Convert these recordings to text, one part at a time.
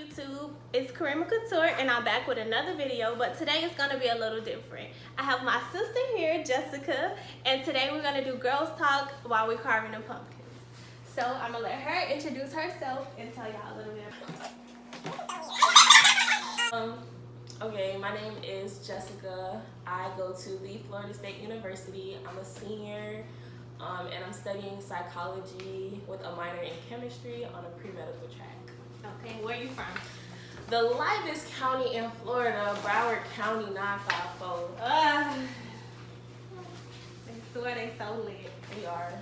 YouTube, it's Karima Couture and I'm back with another video, but today it's going to be a little different. I have my sister here, Jessica, and today we're going to do girls talk while we're carving the pumpkins. So I'm going to let her introduce herself and tell y'all a little bit. Okay, my name is Jessica. I go to the Florida State University. I'm a senior and I'm studying psychology with a minor in chemistry on a pre-medical track. Okay, where are you from? The livest county in Florida, Broward County 954. I swear they so lit. We are.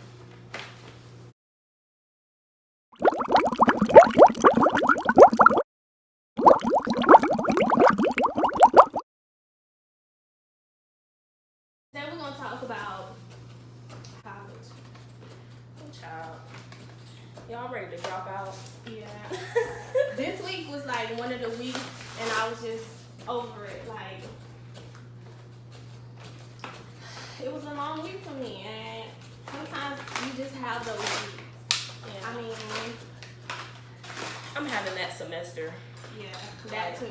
Then we're going to talk about college. Oh, child. Y'all ready to drop out? Yeah. This week was like one of the weeks, and I was just over it. Like, it was a long week for me, and sometimes you just have those weeks. Yeah. I mean, I'm having that semester. yeah, that too.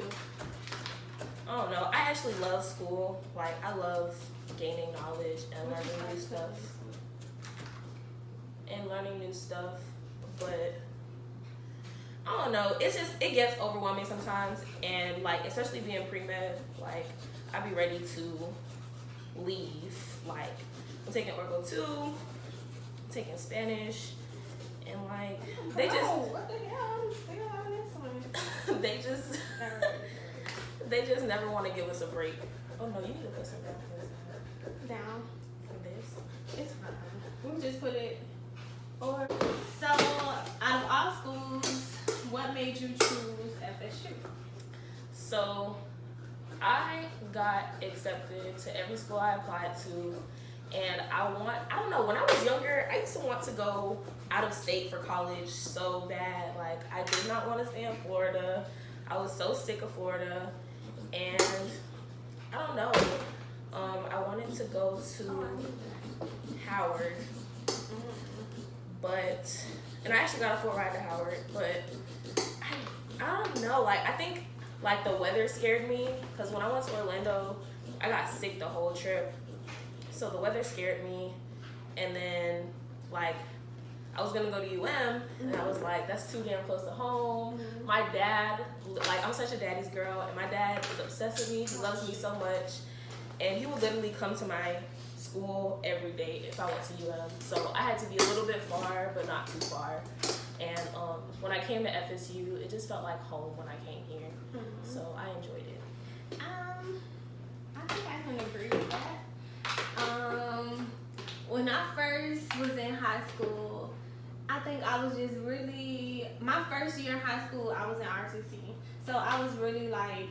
I don't know. I actually love school. Like, I love gaining knowledge and learning new stuff. But I don't know. It's just, it gets overwhelming sometimes. And like, especially being pre-med, like, I be ready to leave. Like, I'm taking Orgo 2, I'm taking Spanish, and like, they just, what the hell? I'm still having this one. they just never want to give us a break. Oh no, you need to put some Down. for this. It's fine. We'll just put it over. So, out of all schools, what made you choose FSU? So I got accepted to every school I applied to, and I don't know, when I was younger, I used to want to go out of state for college so bad. Like, I did not want to stay in Florida. I was so sick of Florida, and I don't know, I wanted to go to Howard, and I actually got a full ride to Howard, but I don't know, like, I think like the weather scared me, because when I went to Orlando, I got sick the whole trip. So the weather scared me, and then like I was gonna go to UM, and I was like, that's too damn close to home. My dad, like, I'm such a daddy's girl, and my dad is obsessed with me. He loves me so much, and he would literally come to my school every day if I went to UM. So I had to be a little bit far, but not too far. And when I came to FSU, it just felt like home when I came here. So I enjoyed it. I think I can agree with that. When I first was in high school, I think I was just really, my first year in high school, I was in RTC. So I was really like,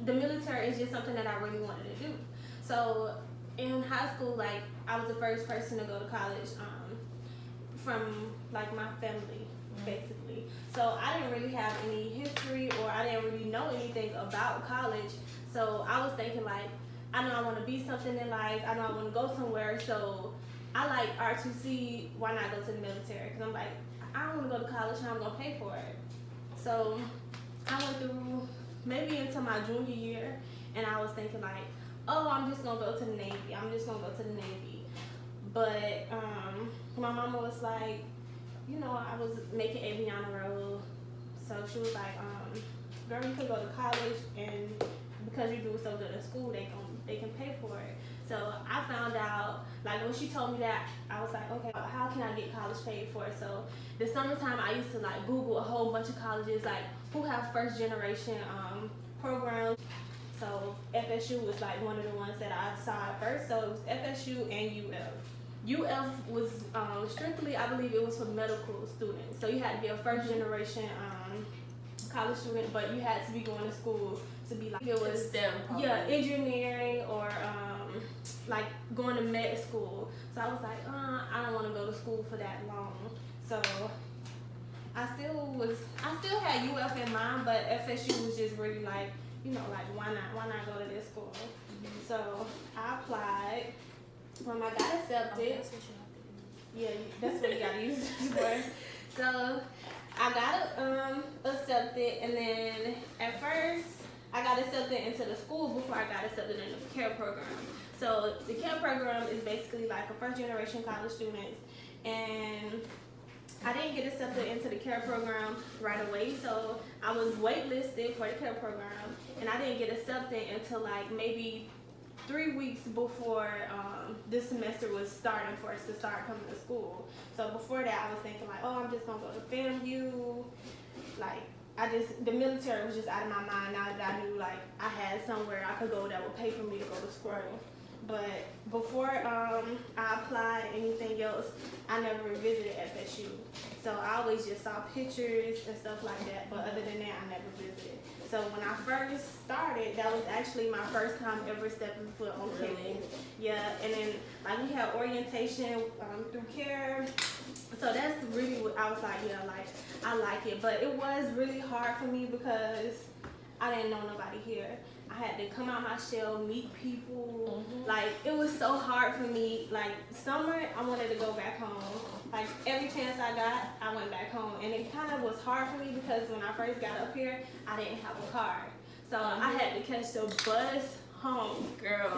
the military is just something that I really wanted to do. So in high school, like, I was the first person to go to college from like my family, basically. So I didn't really have any history, or I didn't really know anything about college. So I was thinking, like, I know I want to be something in life. I know I want to go somewhere. So I like R2C. Why not go to the military? Because I'm like, I don't want to go to college. How I'm going to pay for it? So I went through maybe into my junior year, and I was thinking, like, oh, I'm just going to go to the Navy. I'm just going to go to the Navy. But my mama was like, you know, I was making Aviana roll. So she was like, girl, you could go to college, and because you do so good in school, they can pay for it. So I found out, like, when she told me that, I was like, okay, how can I get college paid for? So the summertime, I used to like Google a whole bunch of colleges, like, who have first generation programs. So FSU was like one of the ones that I saw at first. So it was FSU and UF. UF was strictly, I believe it was for medical students. So you had to be a first generation college student, but you had to be going to school to be like, it was STEM, probably. Yeah, engineering, or like going to med school. So I was like, I don't want to go to school for that long. So I still had UF in mind, but FSU was just really like, you know, like, why not go to this school? So I applied. When I got accepted, yeah, that's what you gotta use it for. So I got accepted, and then at first I got accepted into the school before I got accepted in the care program. So the care program is basically like a first generation college student, and I didn't get accepted into the care program right away, so I was waitlisted for the care program, and I didn't get accepted until like maybe 3 weeks before this semester was starting for us to start coming to school. So before that, I was thinking like, oh, I'm just gonna go to FAMU. Like, the military was just out of my mind now that I knew like I had somewhere I could go that would pay for me to go to school. But before I applied anything else, I never visited FSU. So I always just saw pictures and stuff like that, but other than that, I never visited. So when I first started, that was actually my first time ever stepping foot on campus. Yeah, and then like we had orientation through care. So that's really what I was like, yeah, like I like it. But it was really hard for me because I didn't know nobody here. I had to come out my shell, meet people. Like, it was so hard for me. Like, summer, I wanted to go back home. Like, every chance I got, I went back home. And it kind of was hard for me because when I first got up here, I didn't have a car. So I had to catch the bus home. Girl,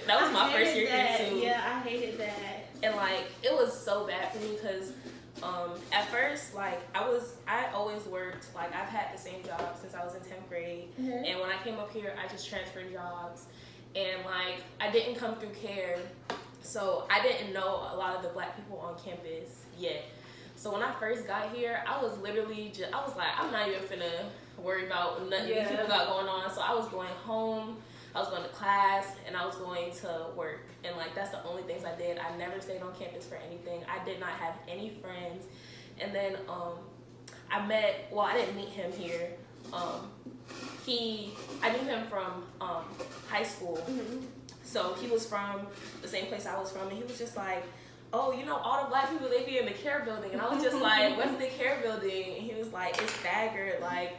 that was my first year here too. Yeah, I hated that. And like, it was so bad for me because at first, like, I always worked, like, I've had the same job since I was in 10th grade. And when I came up here, I just transferred jobs. And, like, I didn't come through care, so I didn't know a lot of the black people on campus yet. So when I first got here, I was literally just, I was like, I'm not even finna worry about nothing these people got going on. So I was going home, I was going to class, and I was going to work. And like, that's the only things I did. I never stayed on campus for anything. I did not have any friends. And then I didn't meet him here. I knew him from high school. So he was from the same place I was from, and he was just like, oh, you know, all the black people, they be in the care building. And I was just like, what's the care building? And he was like, it's staggered, like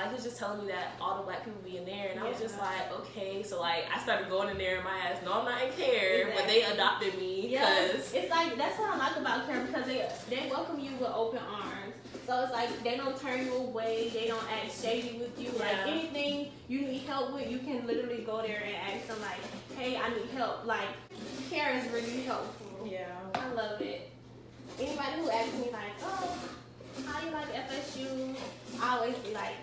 he was just telling me that all the black people be in there, and I was just like, okay. So like, I started going in there in my ass. No, I'm not in care, but they adopted me. Yes, it's like, that's what I like about care, because they welcome you with open arms. So it's like, they don't turn you away, they don't act shady with you. Like, anything you need help with, you can literally go there and ask them like, hey, I need help. Like, care is really helpful. Yeah, I love it. Anybody who asks me like, oh, how you like FSU? I always be like,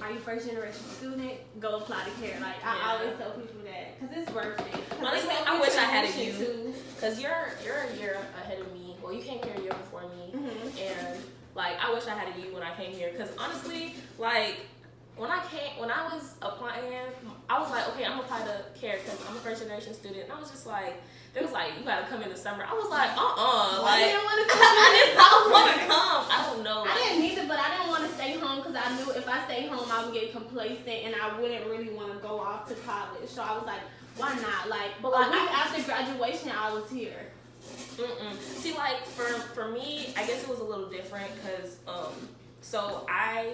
are you first generation student? Go apply to care. Like, I always tell people that, because it's worth it. Honestly, I wish I had a you, because you're a year ahead of me. Well, you came here a year before me, and like, I wish I had a you when I came here, because honestly, like, when I was applying, I was like, okay, I'm gonna apply to care because I'm a first generation student, and I was just like, they was like, you gotta come in the summer. I was like, like, I didn't want to come. I don't want to come. I don't know. I didn't either, but I didn't want to stay home because I knew if I stayed home, I would get complacent and I wouldn't really want to go off to college. So I was like, why not? Like, but a week after graduation, I was here. See, like, for me, I guess it was a little different because, so I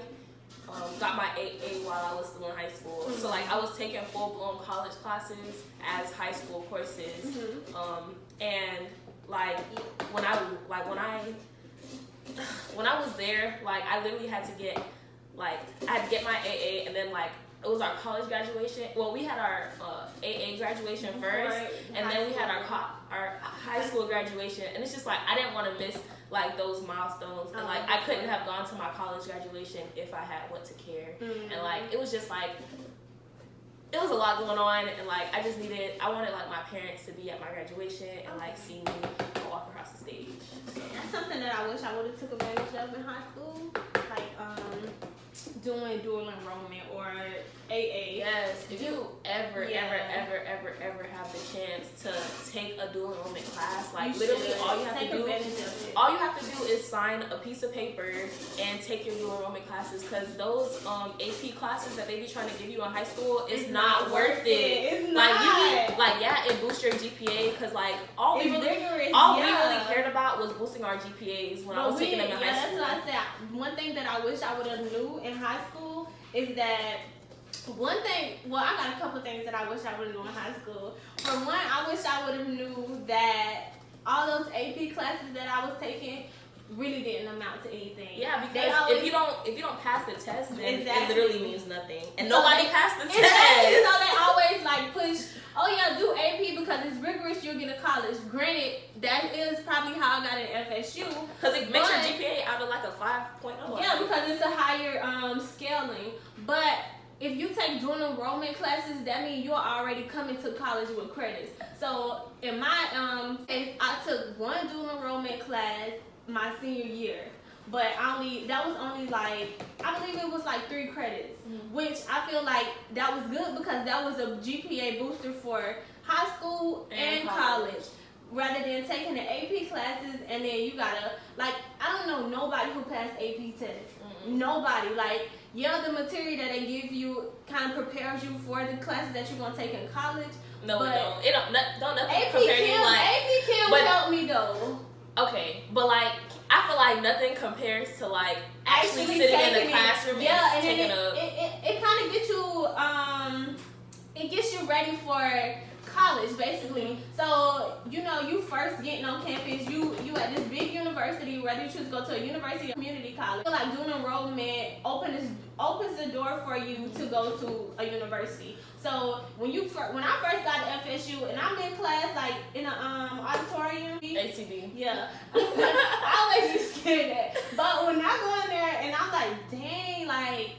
got my AA while I was still in high school. So like, I was taking full-blown college classes as high school courses. And like, when I was there, like, I literally had to get, like, I had to get my AA, and then like, it was our college graduation. Well, we had our AA graduation first, and then we had our high school graduation. And it's just like, I didn't want to miss like those milestones, and like, I couldn't have gone to my college graduation if I had went to care. And like, it was just like, it was a lot going on, and like, I wanted like my parents to be at my graduation and like see me walk across the stage. So that's something that I wish I would have took advantage of in high school, like doing dual enrollment or AA. Yes, if you ever have the chance to take a dual enrollment class, like, you literally all you have to do is sign a piece of paper and take your dual enrollment classes, because those AP classes that they be trying to give you in high school, it's not worth it. It's like, not. It boosts your GPA, because like, all we really cared about was boosting our GPAs when I was taking them in high school. That's what I said. One thing that I wish I would have knew in high school is that, I got a couple things that I wish I would have known in high school. For one, I wish I would have knew that all those AP classes that I was taking, really didn't amount to anything. Yeah, because if you don't pass the test, then Exactly. it literally means nothing, and So nobody passed the test. Exactly. So they always like push, oh yeah, do AP because it's rigorous. You'll get a college. Granted, that is probably how I got in FSU because it makes your GPA out of like a 5.0. Yeah, because it's a higher scaling. But if you take dual enrollment classes, that means you're already coming to college with credits. So in my case, I took one dual enrollment class my senior year, but that was only like, I believe it was like 3 credits, which I feel like that was good because that was a GPA booster for high school and college. Rather than taking the AP classes and then you gotta, like, I don't know nobody who passed AP tests. Nobody. Like, yeah, the material that they give you kind of prepares you for the classes that you're gonna take in college. No, it don't. It don't nothing AP compare you like. AP Chem helped me though. Okay, but like I feel like nothing compares to like actually sitting in the classroom and taking it kind of gets you it gets you ready for college basically. So you first getting on campus, you at this big university, whether you choose to go to a university or community college. I feel like doing enrollment opens the door for you to go to a university. So when I first got to FSU and I'm in class like in a auditorium, ACB. yeah, I always used to say that. But when I go in there and I'm like, dang, like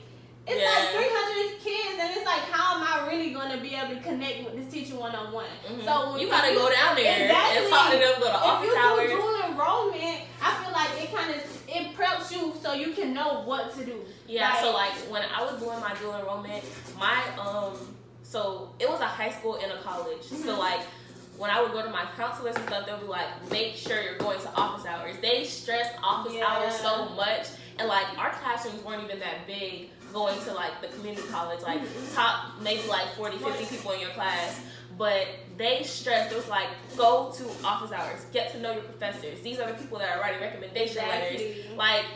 it's like 300 kids, and it's like, how am I really gonna be able to connect with this teacher one-on-one? So you gotta go down there and talk to them, go to office hours. If you do dual enrollment, I feel like it preps you so you can know what to do. Yeah. So like when I was doing my dual enrollment, so it was a high school and a college. So like when I would go to my counselors and stuff, they'll be like, make sure you're going to office hours. They stress office hours so much, and like our classrooms weren't even that big. Going to like the community college, like top maybe like 40-50 people in your class, but they stressed. It was like, go to office hours, get to know your professors. These are the people that are writing recommendation letters. Like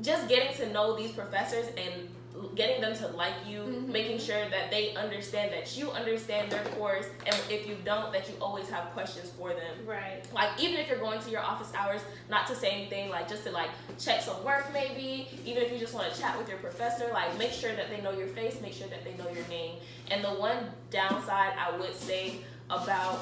just getting to know these professors and getting them to like you, making sure that they understand that you understand their course, and if you don't, that you always have questions for them. Right. Like even if you're going to your office hours, not to say anything, like just to like check some work maybe, even if you just want to chat with your professor, like make sure that they know your face, make sure that they know your name. And the one downside I would say about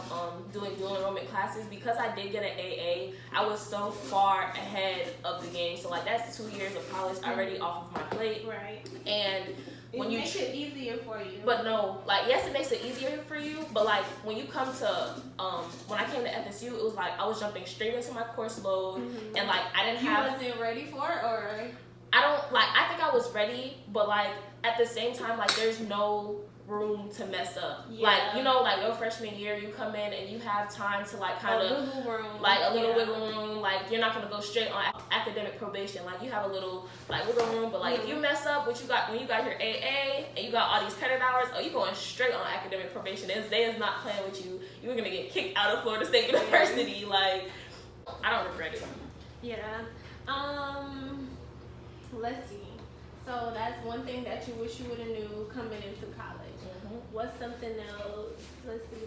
doing dual enrollment classes, because I did get an AA, I was so far ahead of the game. So like that's 2 years of college already off of my plate. Right. And when it makes it easier for you. But no, like yes, it makes it easier for you. But like when you come to when I came to FSU, it was like I was jumping straight into my course load, and like I didn't have. You wasn't ready for it, or I think I was ready, but like at the same time, like there's no room to mess up. Like like your freshman year, you come in and you have time to like kind of a little wiggle room. Like you're not gonna go straight on academic probation. Like you have a little like wiggle room, but like if you mess up when you got your AA and you got all these credit hours, you going straight on academic probation. They is not playing with you. You're gonna get kicked out of Florida State University. Like I don't regret it. Yeah. Let's see. So that's one thing that you wish you would have knew coming into college. What's something else? Let's see.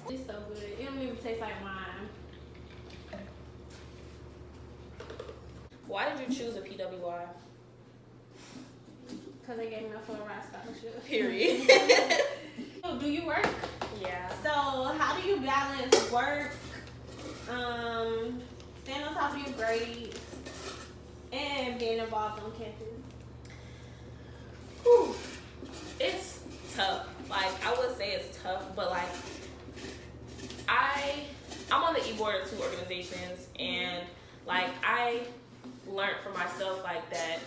It's so good. It don't even taste like wine. Why did you choose a PWI? Because they gave me a full ride scholarship. Period. Do you work? Yeah. So how do you balance work, staying on top of your grades, and being involved on campus? Whew. It's tough. Like I would say it's tough, but like I'm on the e-board of 2 organizations, and like I learned for myself like that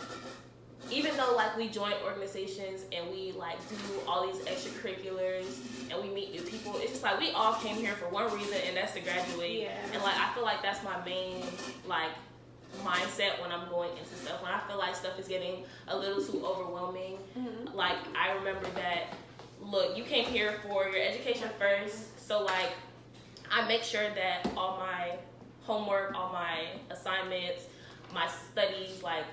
even though like we join organizations and we like do all these extracurriculars and we meet new people, it's just like we all came here for one reason, and that's to graduate. Yeah. And like I feel like that's my main like mindset when I'm going into stuff. When I feel like stuff is getting a little too overwhelming, like I remember that, look, you came here for your education first, so like I make sure that all my homework, all my assignments, my studies, like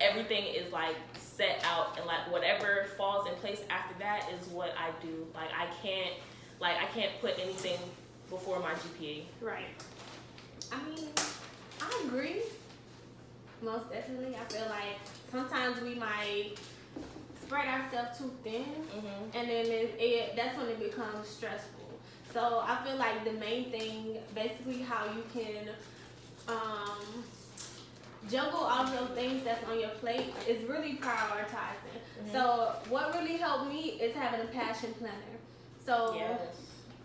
everything is like set out, and like whatever falls in place after that is what I do. Like I can't like I can't put anything before my GPA. Right. I mean, I agree. Most definitely. I feel like sometimes we might spread ourselves too thin, and then that's when it becomes stressful. So I feel like the main thing, basically how you can juggle all those things that's on your plate, is really prioritizing. So what really helped me is having a passion planner. So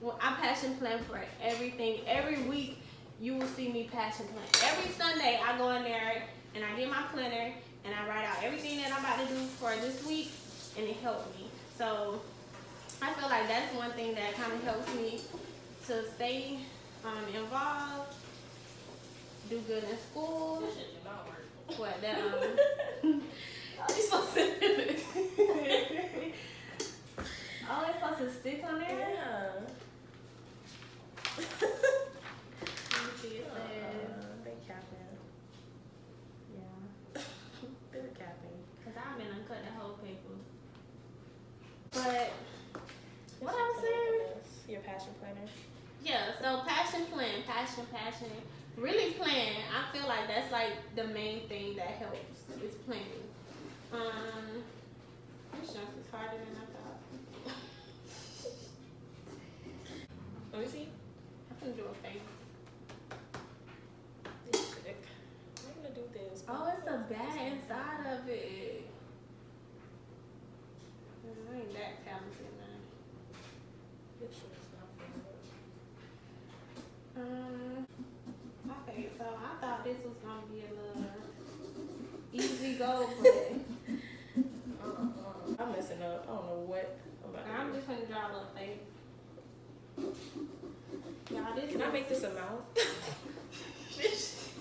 well, I passion plan for everything. Every week you will see me passion plan. Every Sunday I go in there and I get my planner and I write out everything that I'm about to do for this week, and it helped me. So I feel like that's one thing that kind of helps me to stay involved, do good in school. That shit did not work. What that You supposed to oh, it's supposed to stick on there? Yeah. Let me see, it says They capping. yeah. They're capping. Cause I've been uncut the whole paper. But what I was saying? Your passion planner. Yeah, so passion plan, passion. Really plan. I feel like that's like the main thing that helps is planning. This junk is harder than I thought. Let me see. I can do a face. This sick. I'm gonna do this. Oh, it's a bag inside of it. I ain't that talented, man. This shit is not for Okay, so I thought this was gonna be a little easy go, but I'm messing up. I don't know what I'm about to I'm do. just gonna draw a little face. Y'all, this Can I is- make this a mouth?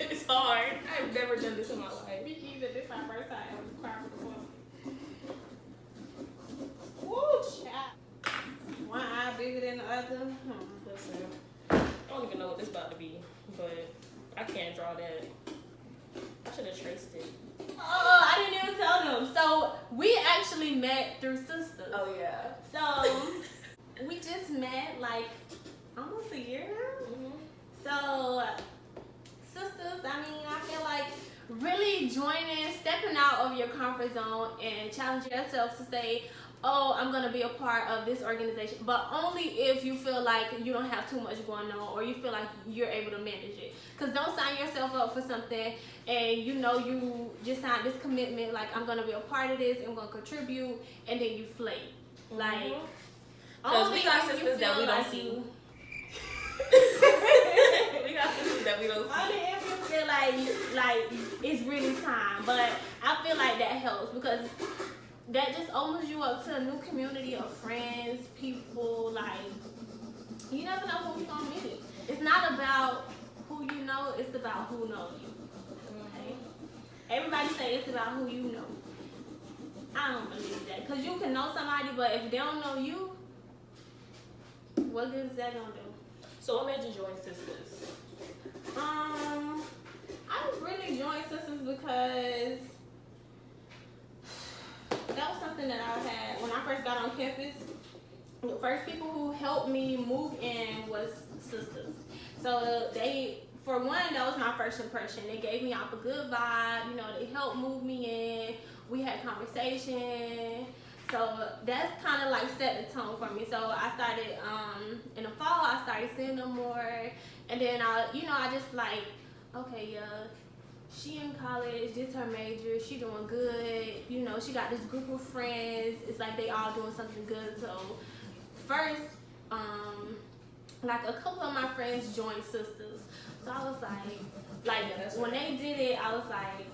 It's hard. I've never done this in my life. Me either. This my first time ever crying before. Woo, child. One eye bigger than the other. Listen, I don't even know what this about to be, but I can't draw that. I should have traced it. Oh, I didn't even tell them. So we actually met through SISTUHS. Oh yeah. So we just met like almost a year now. So SISTUHS, I mean, I feel like really joining, stepping out of your comfort zone and challenging yourself to say, oh, I'm gonna be a part of this organization, but only if you feel like you don't have too much going on or you feel like you're able to manage it. Because don't sign yourself up for something and you know you just signed this commitment, like I'm gonna be a part of this, I'm gonna contribute, and then you flake. Like, Because we got if you sisters that feel we don't like see. you- We got sisters that we don't see. Only if you feel like it's really time, but I feel like that helps because that just opens you up to a new community of friends, people. Like, you never know who you're gonna meet. It's not about who you know, it's about who knows you. Okay? Everybody say it's about who you know. I don't believe that, because you can know somebody, but if they don't know you, what good is that gonna do? So what made you join SISTUHS? I really joined SISTUHS because that was something that I had when I first got on campus. The first people who helped me move in was SISTUHS. So for one, that was my first impression. They gave me off a good vibe. You know, they helped move me in. We had conversation. So that's kind of like set the tone for me. So I started in the fall. I started seeing them more, and then I just like, okay, yeah, she in college. This her major. She doing good. You know, she got this group of friends. It's like they all doing something good. So first, like a couple of my friends joined SISTUHS. So I was like when they did it, I was like,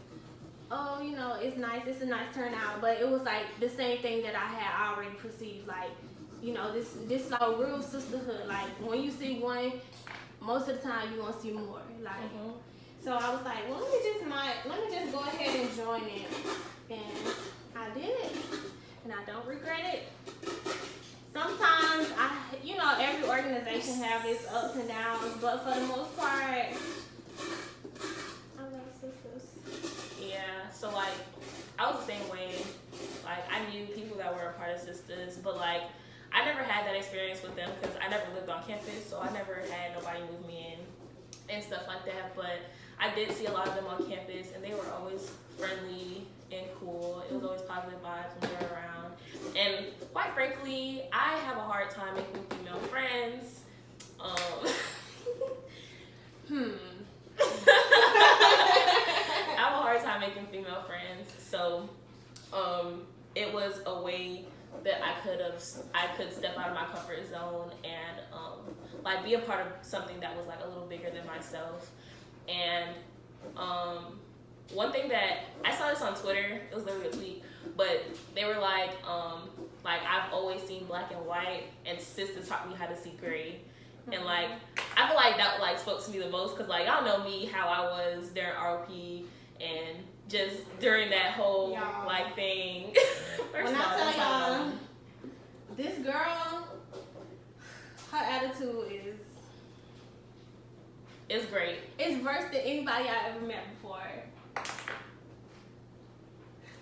oh, you know, it's nice. It's a nice turnout. But it was like the same thing that I had already perceived. Like, you know, this is like a real sisterhood. Like when you see one, most of the time you gonna see more. Like, so I was like, well, let me just go ahead and join it, and I did it, and I don't regret it. Sometimes every organization have its ups and downs, but for the most part, I love SISTUHS. Yeah, so like I was the same way. Like I knew people that were a part of SISTUHS, but like I never had had that experience with them because I never lived on campus, so I never had nobody move me in and stuff like that. But I did see a lot of them on campus, and they were always friendly and cool. It was always positive vibes when they were around. And quite frankly, I have a hard time making female friends. I have a hard time making female friends, so it was a way that I could step out of my comfort zone and like be a part of something that was like a little bigger than myself. And one thing that I saw this on Twitter, it was literally a tweet, but they were like I've always seen black and white, and SISTUHS taught me how to see gray. And like I feel like that like spoke to me the most because like y'all know me, how I was during ROP and just during that whole like thing. When I tell y'all, this girl, her attitude is great. It's worse than anybody I ever met before.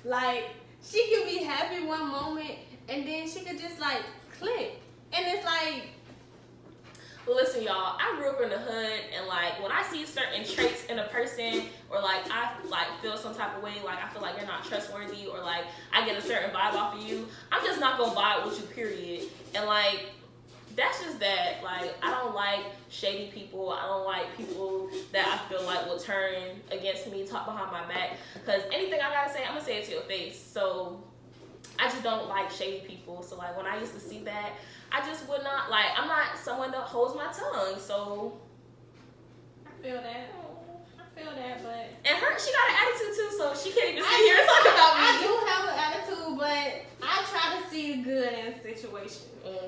Like, she could be happy one moment and then she could just like click. And it's like, listen, y'all, I grew up in the hood, and like when I see certain traits in a person, or like I like feel some type of way, like I feel like you're not trustworthy, or like I get a certain vibe off of you, I'm just not gonna vibe with you, period. And like that's just that. Like I don't like shady people. I don't like people that I feel like will turn against me, talk behind my back. Because anything I gotta say, I'm gonna say it to your face. So I just don't like shady people. So like when I used to see that, I just would not, like, I'm not someone that holds my tongue, so. I feel that, but. And she got an attitude too, so she can't even sit here and talk about me. I do have an attitude, but I try to see the good in a situation.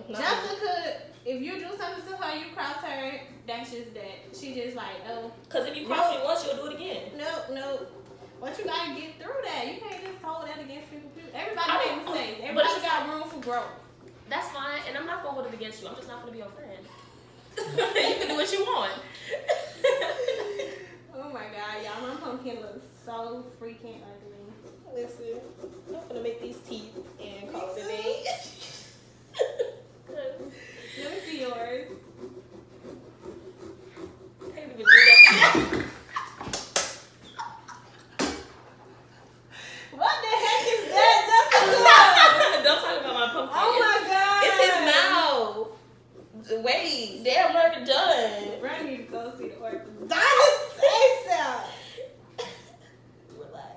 Jessica, if you do something to her, you cross her, that's just that. She just like, oh. Because if you cross me once, you'll do it again. Nope. But you gotta get through that. You can't just hold that against people. Everybody makes mistakes. Everybody got room for growth. That's fine, and I'm not gonna hold it against you. I'm just not gonna be your friend. You can do what you want. Oh my god, y'all, my pumpkin looks so freaking ugly. Listen, I'm gonna make these teeth and call it a day. Let me see yours. I can't even do that. What the heck is that? Don't talk about my pumpkin. Oh my god. It's his mouth. Wait, damn, I'm already done. Brian need to go see the orphan. Diamond ASAP. Relax.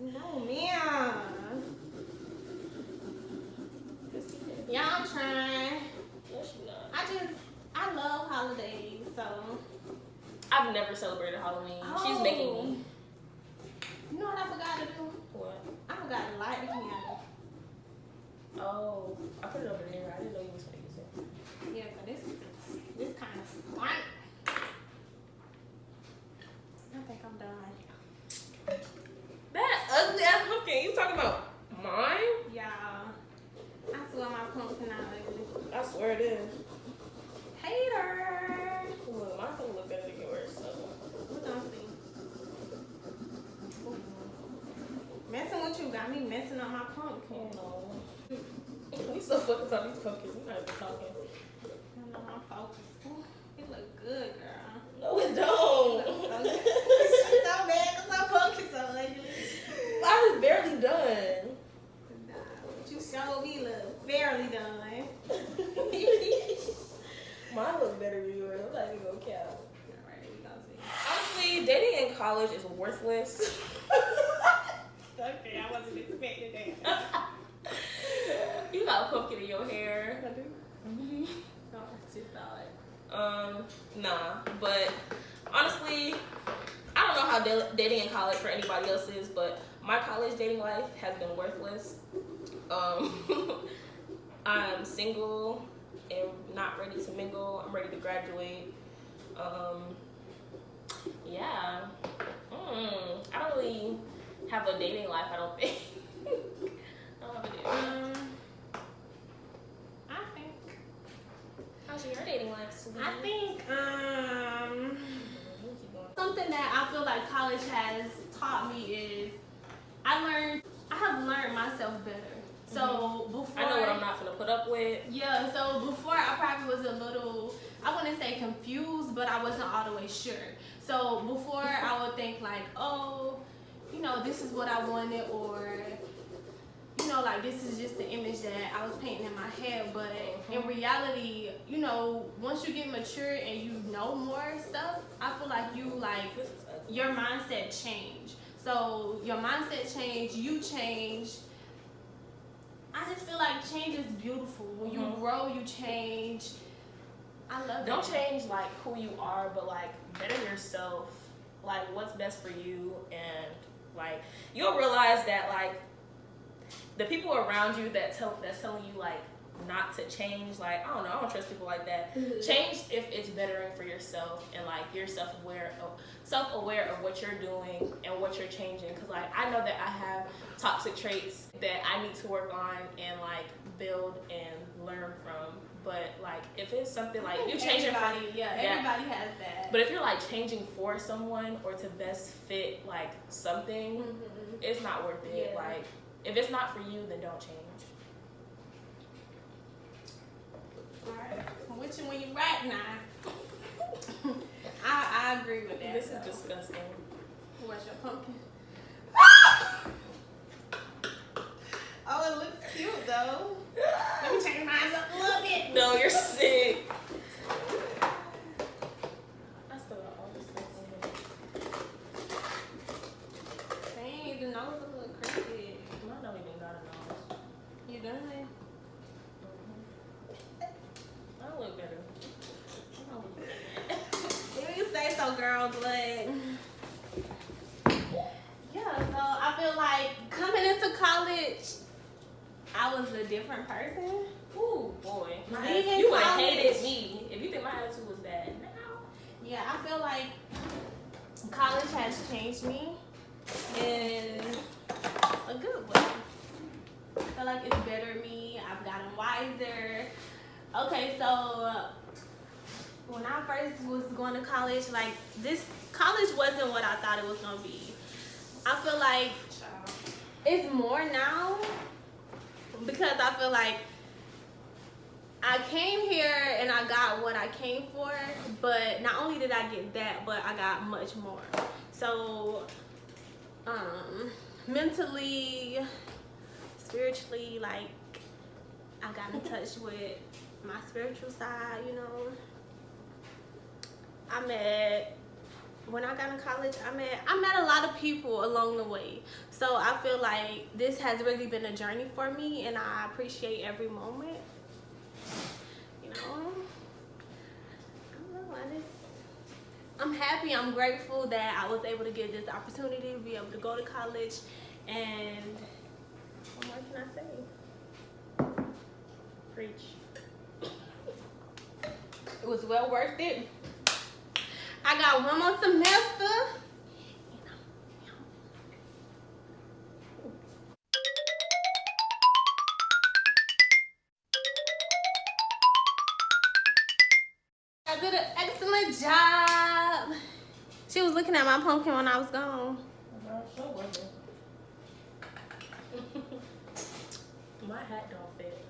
No, man. Yeah, I'm trying. Yes, you not. I love holidays, so. I've never celebrated Halloween. She's making me. You know what I forgot to do? What? I forgot to light the candle. Oh, I put it over there. I didn't know you was going to use it. Yeah, but this kind of stank. I think I'm done. That ugly ass pumpkin. You talking about mine? Yeah. I swear my pumpkin not ugly. I swear it is. Hater. Look, mine's gonna look better than yours, so. We're gonna see. Messing with you got me messing up my pumpkin. Oh, no. We so focused on these pumpkins. We're not even talking. I know I'm focused. Ooh, it look good, girl. No, it don't. It look so good. It's so bad because my pumpkin's so ugly. I was barely done. Nah, what you showed me look barely done. Mine looks better than yours. I'm not even gonna count. Alright, we gonna see. Honestly, dating in college is worthless. Okay, I wasn't expecting that. You got a pumpkin in your hair. I do. Mm-hmm. No, it's too solid. Nah, but honestly, I don't know how dating in college for anybody else is, but my college dating life has been worthless. I'm single and not ready to mingle. I'm ready to graduate. Yeah. I don't really have a dating life, I don't think. I don't have a dating life. I think. How's your dating life, sweetie? I think something that I feel like college has taught me is I have learned myself better. So before, I know what I'm not gonna put up with. Yeah, so before I probably was a little, I wouldn't say confused, but I wasn't all the way sure. So before I would think like, oh, you know, this is what I wanted, or you know, like this is just the image that I was painting in my head. But in reality, you know, once you get mature and you know more stuff, I feel like your mindset change. So your mindset change, you change. I just feel like change is beautiful. When you grow, you change. I love Don't change like who you are, but like better yourself. Like what's best for you, and like you'll realize that like the people around you that's telling you like not to change. Like I don't know, I don't trust people like that. Change if it's bettering for yourself, and like you're self-aware of what you're doing and what you're changing. Because like I know that I have toxic traits that I need to work on and like build and learn from. But like if it's something like you changing everybody has that. But if you're like changing for someone or to best fit like something, it's not worth it. Yeah. Like if it's not for you, then don't change. Alright. Which one you right now? I agree with that. This is disgusting. What's your pumpkin? Oh, it looks cute though. Let me change mine up a little bit. No, you're sick. I still got all this stuff on here. Dang, the nose a little crooked. Mine don't even got a nose. You done it? I look better. You say so, girl, but yeah, so I feel like coming into college, I was a different person. Ooh, boy. Leaving You would have college. hated me if you think my attitude was bad. Now. Yeah, I feel like college has changed me in a good way. I feel like it's bettered me. I've gotten wiser. Okay, so when I first was going to college, like this college wasn't what I thought it was gonna be. I feel like it's more now because I feel like I came here and I got what I came for, but not only did I get that, but I got much more. So mentally, spiritually, like I got in touch with my spiritual side, you know. When I got in college, I met a lot of people along the way. So I feel like this has really been a journey for me, and I appreciate every moment. You know, I don't know, I'm happy, I'm grateful that I was able to get this opportunity to be able to go to college, and what more can I say? Preach. It was well worth it. I got one more semester. I did an excellent job. She was looking at my pumpkin when I was gone. Sure wasn't. My hat don't fit.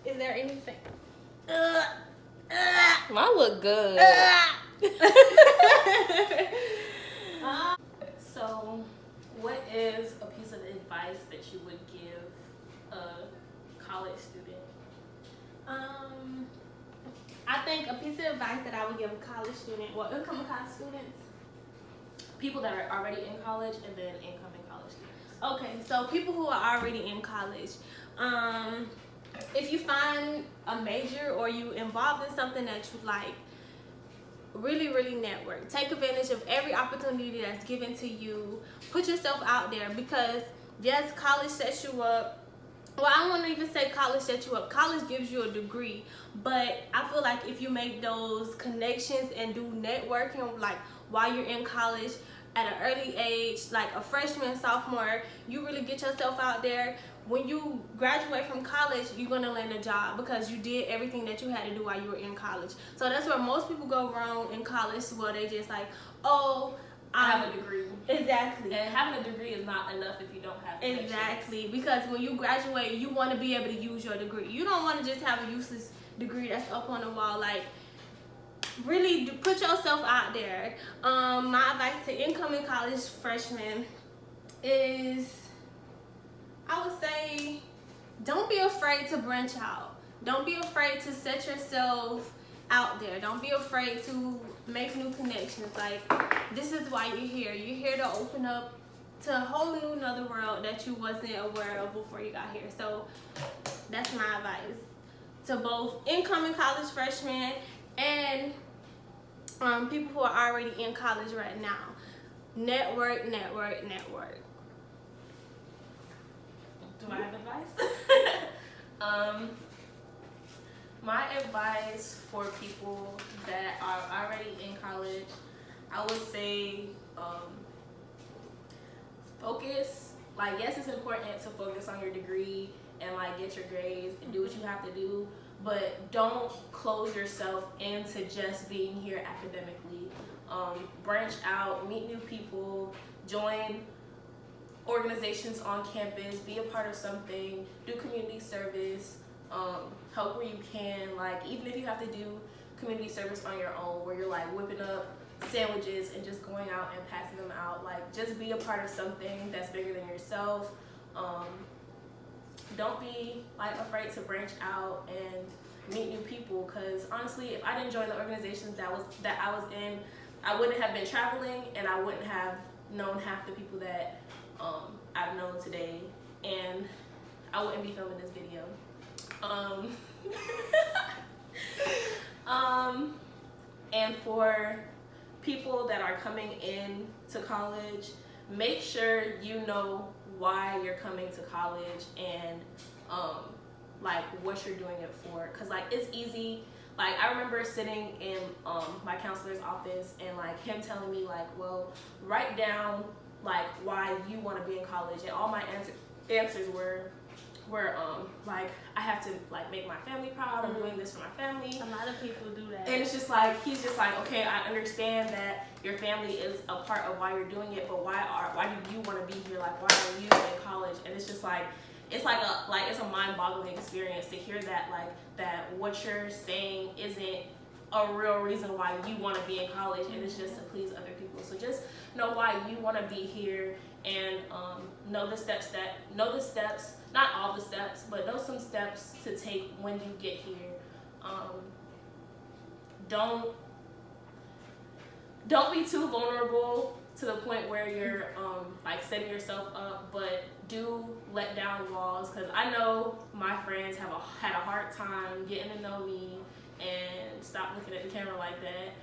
Is there anything? Mine look good. So, what is a piece of advice that you would give a college student? I think a piece of advice that I would give a college student, well, incoming college students. People that are already in college and then incoming college students. Okay, so people who are already in college, if you find a major or you involved in something that you like, really network. Take advantage of every opportunity that's given to you. Put yourself out there, because yes, college sets you up. Well, I don't want to even say college sets you up. College gives you a degree, but I feel like if you make those connections and do networking, like while you're in college at an early age, like a freshman, sophomore, you really get yourself out there. When you graduate from college, you're going to land a job because you did everything that you had to do while you were in college. So that's where most people go wrong in college, where they just like, oh, have a degree. Exactly. And having a degree is not enough if you don't have connections. Exactly. Because when you graduate, you want to be able to use your degree. You don't want to just have a useless degree that's up on the wall. Like, really put yourself out there. My advice to incoming college freshmen is, I would say, don't be afraid to branch out. Don't be afraid to set yourself out there. Don't be afraid to make new connections. Like, this is why you're here. You're here to open up to a whole new another world that you wasn't aware of before you got here. So that's my advice to both incoming college freshmen and people who are already in college right now. Network, network, network. Do I have advice? My advice for people that are already in college, I would say focus. Like, yes, it's important to focus on your degree and like get your grades and do what you have to do, but don't close yourself into just being here academically. Branch out, meet new people, join organizations on campus, be a part of something, do community service, help where you can. Like, even if you have to do community service on your own, where you're like whipping up sandwiches and just going out and passing them out, like, just be a part of something that's bigger than yourself. Don't be like afraid to branch out and meet new people, because honestly, if I didn't join the organizations that I was in, I wouldn't have been traveling, and I wouldn't have known half the people that I've known today, and I wouldn't be filming this video. And for people that are coming in to college, make sure you know why you're coming to college and like what you're doing it for, because like it's easy. Like, I remember sitting in my counselor's office and like him telling me like, well, write down like why you want to be in college, and all my answers were like, I have to like make my family proud. I'm doing this for my family. A lot of people do that. And it's just like, he's just like, okay, I understand that your family is a part of why you're doing it, but why do you want to be here? Like, why are you in college? And it's just like, it's a mind-boggling experience to hear that, like, that what you're saying isn't a real reason why you want to be in college, and it's just to please other people. So just know why you want to be here, and know the steps, not all the steps, but know some steps to take when you get here. Don't be too vulnerable to the point where you're like setting yourself up, but do let down walls, because I know my friends had a hard time getting to know me, and stop looking at the camera like that,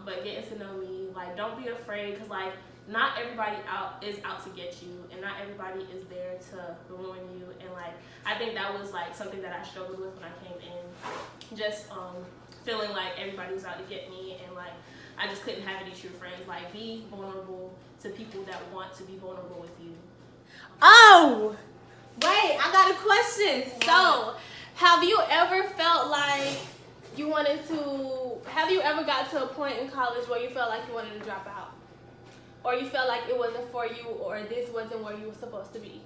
but getting to know me. Like, don't be afraid, because like not everybody is out to get you, and not everybody is there to ruin you. And like, I think that was like something that I struggled with when I came in, just feeling like everybody was out to get me, and like I just couldn't have any true friends. Like, be vulnerable to people that want to be vulnerable with you. Oh, wait, I got a question. So, have you ever felt like have you ever got to a point in college where you felt like you wanted to drop out? Or you felt like it wasn't for you, or this wasn't where you were supposed to be?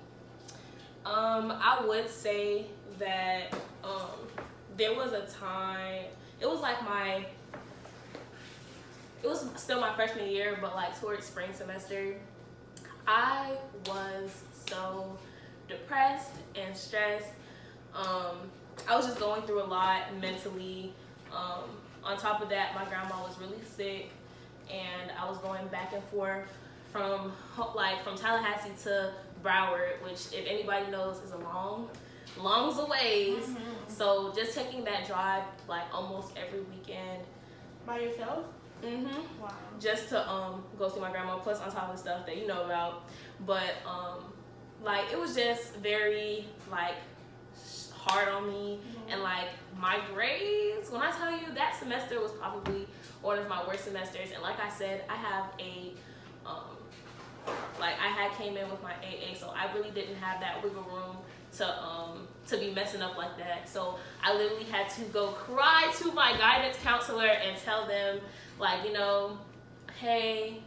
I would say that there was a time, it was still my freshman year, but like towards spring semester, I was so depressed and stressed. I was just going through a lot mentally. On top of that, my grandma was really sick, and I was going back and forth from Tallahassee to Broward, which, if anybody knows, is a longs a ways. Mm-hmm. So just taking that drive like almost every weekend. By yourself? Mm-hmm. Wow. Just to go see my grandma, plus on top of stuff that you know about. But like, it was just very like hard on me. Mm-hmm. And like my grades, when I tell you, that semester was probably one of my worst semesters. And like I said, I have a I had came in with my AA, so I really didn't have that wiggle room to be messing up like that. So I literally had to go cry to my guidance counselor and tell them, like, you know, hey,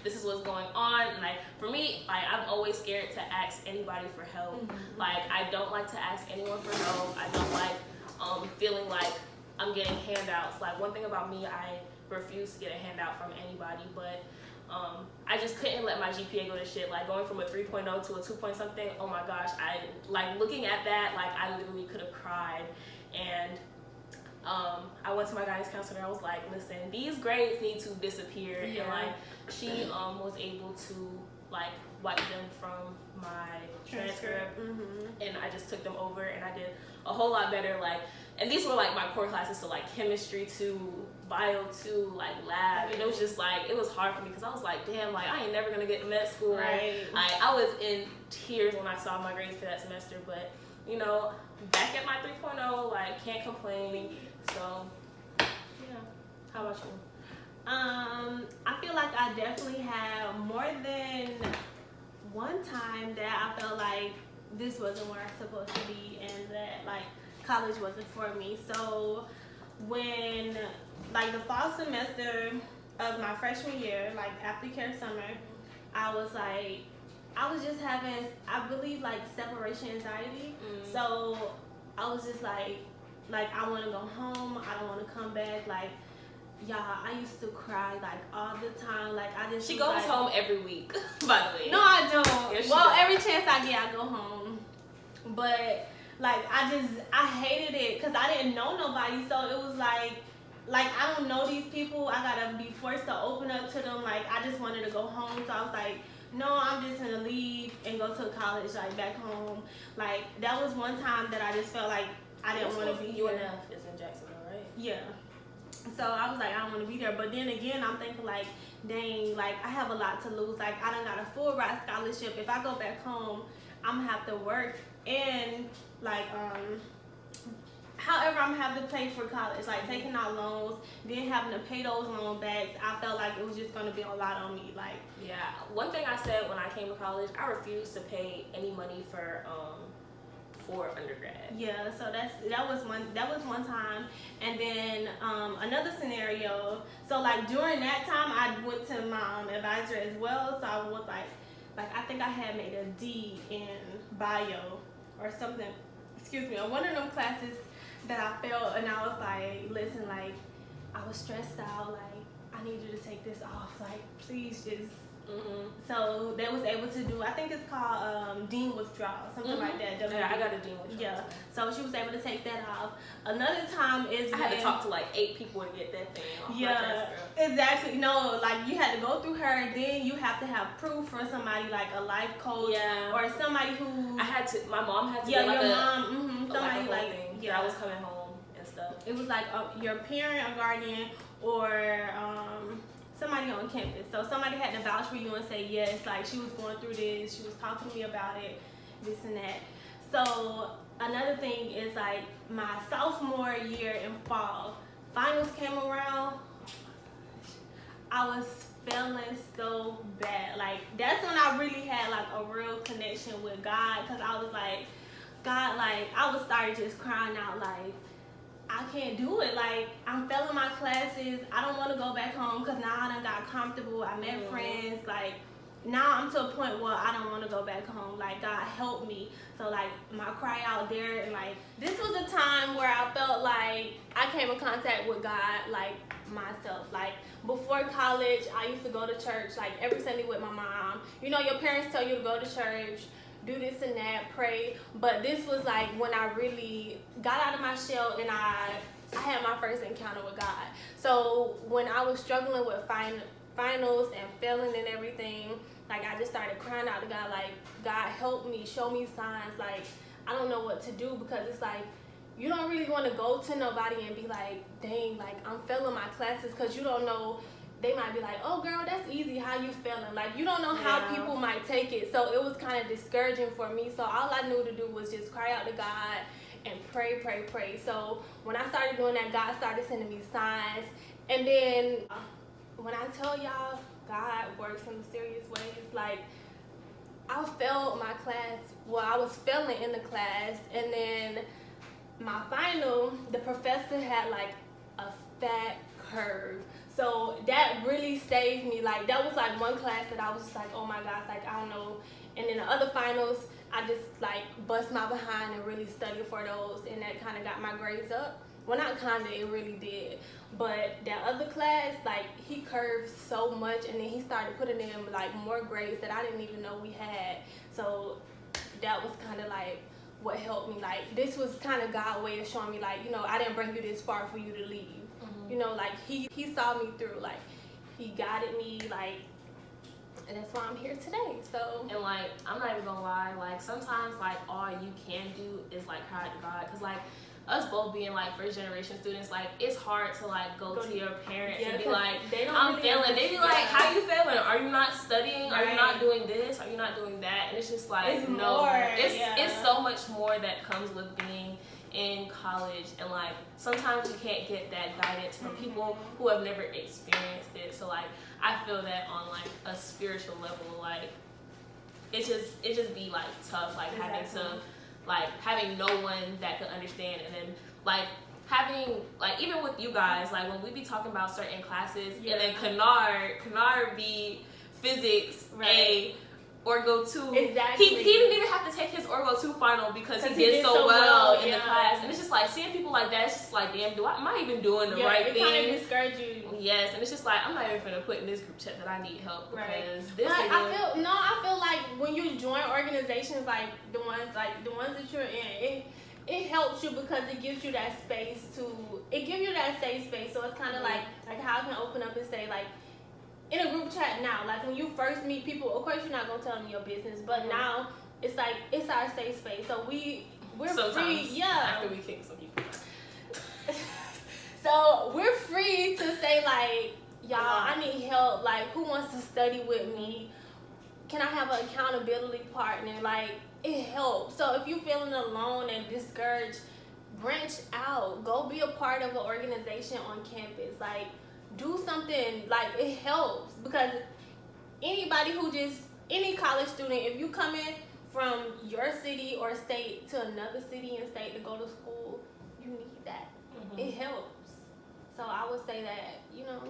this is what's going on. And like for me, like I'm always scared to ask anybody for help. Like I don't like to ask anyone for help. I don't like feeling like I'm getting handouts. Like one thing about me, I refuse to get a handout from anybody, but I just couldn't let my GPA go to shit. Like going from a 3.0 to a 2 point something, oh my gosh, I like looking at that, like I literally could have cried. And I went to my guidance counselor. I was like, listen, these grades need to disappear. And like she was able to like wipe them from my transcript. And I just took them over and I did a whole lot better. Like, and these were like my core classes, so like chemistry 2, bio 2, like lab. And it was just like, it was hard for me because I was like, damn, like I ain't never gonna get to med school. Right. Like I was in tears when I saw my grades for that semester, but you know, back at my 3.0, like can't complain. So yeah, how about you? I feel like I definitely have more than one time that I felt like this wasn't where I'm supposed to be and that like college wasn't for me. So when like the fall semester of my freshman year, like aftercare summer, I was just having, I believe, like separation anxiety. So I was just like I want to go home. I don't want to come back. Like, y'all, I used to cry like all the time. Like I just She goes like, home every week, by the way. No, I don't. Yes, Well, does. every chance I get, I go home. But like I hated it because I didn't know nobody. So it was like I don't know these people. I gotta be forced to open up to them. Like I just wanted to go home. So I was like, no, I'm just gonna leave and go to college, like back home. Like that was one time that I just felt like I didn't want to be here. UNF is in Jacksonville, right? Yeah. So I was like, I don't want to be there. But then again, I'm thinking like, dang, like I have a lot to lose. Like I done got a full ride scholarship. If I go back home, I'm gonna have to work and like however I'm gonna have to pay for college, like taking out loans, then having to pay those loan backs. I felt like it was just gonna be a lot on me. Like yeah, one thing I said when I came to college, I refused to pay any money for undergrad. yeah, so that was one time. And then another scenario, so like during that time I went to my advisor as well. So I was like I think I had made a D in bio or something, excuse me, or one of them classes that I failed, and I was like, listen, like I was stressed out, like I need you to take this off, like please just. So they was able to do, I think it's called dean withdrawal, something like that. Yeah, I got a dean withdrawal. Yeah, so she was able to take that off. Another time is I had to talk to like 8 people to get that thing off. Yeah, exactly. No, like you had to go through her, and then you have to have proof for somebody like a life coach or somebody who. I had to. My mom had to. Yeah, get like your a, mom. Somebody like like I was coming home and stuff. It was like your parent, a guardian, or somebody on campus. So somebody had to vouch for you and say yes, like she was going through this, she was talking to me about it, this and that. So another thing is like my sophomore year in fall, finals came around. I was feeling so bad. Like that's when I really had like a real connection with God, because I was like, God, like I would start just crying out like, I can't do it. Like I'm failing my classes. I don't want to go back home because now I done got comfortable. I met friends. Like now I'm to a point where I don't want to go back home. Like God help me. So like my cry out there, and like this was a time where I felt like I came in contact with God, like myself. Like before college, I used to go to church like every Sunday with my mom. You know, your parents tell you to go to church, do this and that, pray. But this was like when I really got out of my shell and I had my first encounter with God. So when I was struggling with finals and failing and everything, like I just started crying out to God, like, God help me, show me signs. Like I don't know what to do, because it's like you don't really want to go to nobody and be like, dang, like I'm failing my classes, because you don't know. They might be like, oh girl, that's easy, how you feeling? Like you don't know how people might take it. So it was kind of discouraging for me. So all I knew to do was just cry out to God and pray. So when I started doing that, God started sending me signs. And then when I tell y'all, God works in mysterious ways. Like I failed my class. Well, I was failing in the class, and then my final, the professor had like a fat curve. So that really saved me. Like, that was like one class that I was just like, oh my gosh, like, I don't know. And then the other finals, I just like bust my behind and really studied for those, and that kind of got my grades up. Well, not kind of, it really did. But that other class, like, he curved so much, and then he started putting in like more grades that I didn't even know we had. So that was kind of like what helped me. Like, this was kind of God's way of showing me, like, you know, I didn't bring you this far for you to leave. You know, like, he saw me through. Like, he guided me, like, and that's why I'm here today. So, and like, I'm not even gonna lie, like, sometimes like all you can do is like cry to God, because like us both being like first generation students, like, it's hard to like go to your parents and be like, I'm really failing. They be like, how you failing? Are you not studying? Are you not doing this? Are you not doing that? And it's just like, it's no, more, it's so much more that comes with being in college, and like sometimes you can't get that guidance from people who have never experienced it. So like, I feel that on like a spiritual level, like it just be like tough, like having no one that could understand, and then like having like, even with you guys, like when we be talking about certain classes, and then Kennard be physics A, Orgo 2. Exactly. He didn't even have to take his Orgo 2 final because he did so well in the class. And it's just like, seeing people like that, it's just like, damn, am I even doing the right thing? It kind of discourages you. Yes, and it's just like, I'm not even gonna put in this group chat that I need help, because this I feel like when you join organizations like the ones that you're in, it helps you because it gives you that space it gives you that safe space. So it's kind of like how I can open up and say, like, in a group chat now, like when you first meet people, of course you're not gonna tell them your business, but now it's like, it's our safe space. So we're sometimes free, after we kick some people. So we're free to say, like, y'all, I need help. Like, who wants to study with me? Can I have an accountability partner? Like, it helps. So if you're feeling alone and discouraged, branch out. Go be a part of an organization on campus. Like, do something. Like, it helps, because any college student, if you come in from your city or state to another city and state to go to school, you need that. It helps. So I would say that, you know,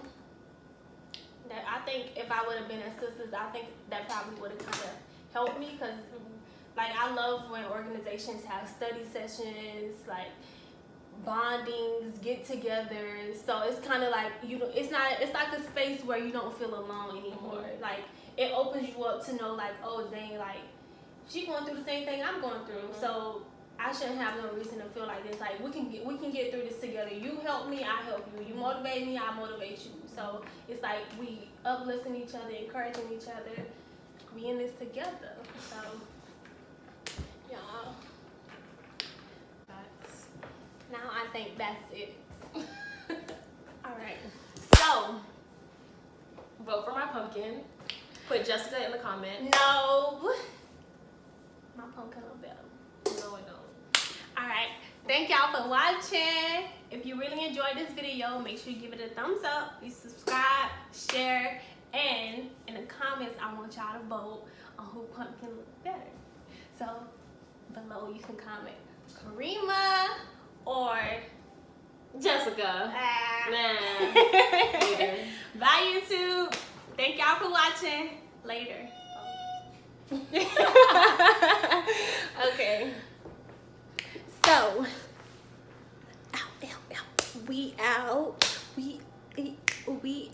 that I think if I would have been at SISTUHS, I think that probably would have kind of helped me, because like, I love when organizations have study sessions, like bondings, get-togethers. So it's kind of like, it's like a space where you don't feel alone anymore. Like, it opens you up to know, like, oh dang, like, she going through the same thing I'm going through. So I shouldn't have no reason to feel like this. Like, we can get through this together. You help me, I help you. You motivate me, I motivate you. So it's like we uplifting each other, encouraging each other. We in this together. So, y'all. Now I think that's it. All right. So, vote for my pumpkin. Put Jessica in the comment. No. My pumpkin look better. No, I don't. Alright, thank y'all for watching. If you really enjoyed this video, make sure you give it a thumbs up, you subscribe, share, and in the comments, I want y'all to vote on who pumpkin look better. So below you can comment Karima or Jessica. Later. Bye, YouTube. Thank y'all for watching. Later. Okay. So, we out. We